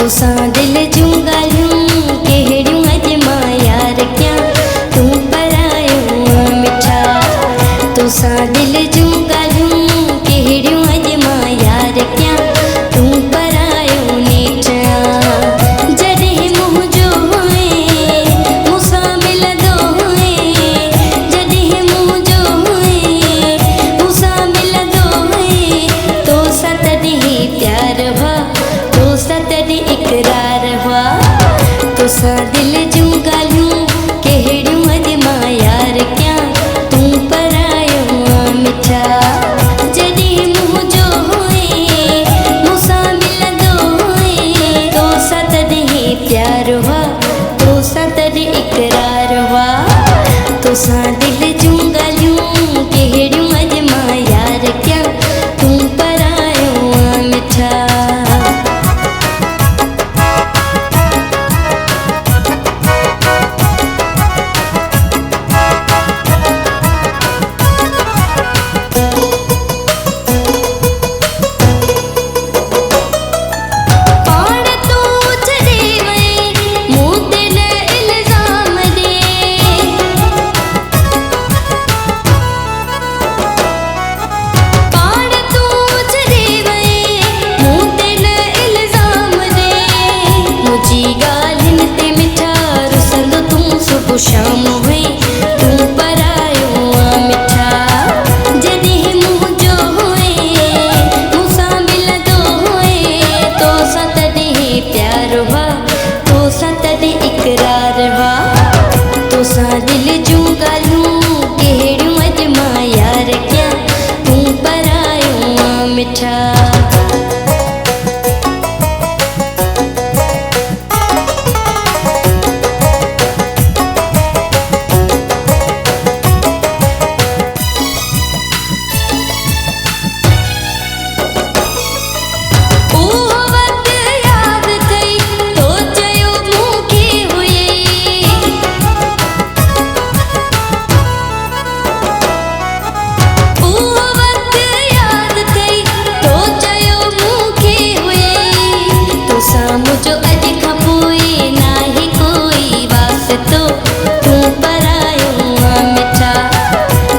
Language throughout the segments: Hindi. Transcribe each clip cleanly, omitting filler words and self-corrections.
तुसा दिल जूं ॻाल्हियूं कहिड़ियूं अॼु मां यार कयां तूं परायो मिठा। तुसा दिल जूं ॻाल्हियूं कहिड़ियूं अॼु मां यार कयां तूं परायो नेठा। जॾहिं मुंहिंजो हुए मूंसां मिलंदो हुए, जॾहिं मुंहिंजो हुए मूंसां मिलंदो हुए, तोसां तॾहिं प्यार हुआ, तोसां तॾहिं इक़रार हुआ। तुसां दिल जूं ॻाल्हियूं कहिड़ियूं अॼु मां यार कयां तूं परायो मिठा। जॾहिं मुंहिंजो हुए मूंसां मिलंदो हुए, तोसां तॾहिं प्यार हुआ, तोसां तॾहिं इक़रार हुआ। तुसां दिल जूं ॻाल्हियूं कहिड़ियूं अॼु मां यार कयां तूं परायो मिठा। शाम हुई तूं परायो मिठा। जॾहिं मुंहिंजो हुए मूंसां मिलंदो हुए, तोसां तॾहिं प्यार हुआ, तोसां तॾहिं इक़रार हुआ। तोसां दिल जूं ॻाल्हियूं कहिड़ियूं अॼु मां यार कयां तूं परायो मिठा। मुझो अॼु खां पोइ नाहे कोई वास्तो तूं परायो मिठा।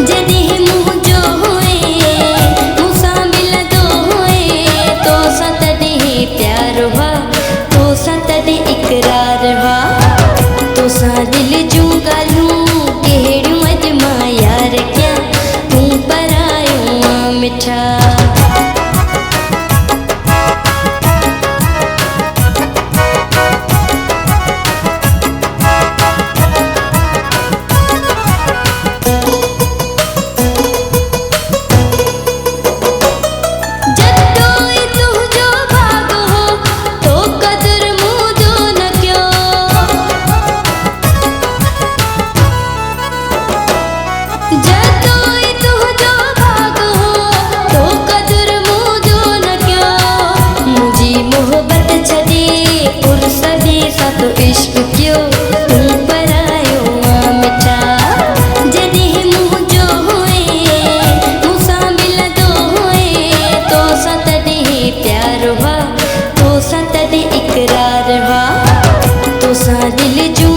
जॾहिं मुंहिंजो हुए मूंसां मिलंदो हुए, तोसां तॾहिं प्यार हुआ, तोसां तॾहिं इक़रार हुआ। तोसां दिल जूं ॻाल्हियूं कहिड़ियूं अॼु मां यार कयां तूं परायो मिठा। इश्क क्यों तूं परायो मिठा। जॾहिं मुंहिंजो हुए मूंसां मिलंदो हुए, तोसां तॾहिं प्यार हुआ, तोसां तॾहिं इक़रार हुआ। तोसां दिल जूं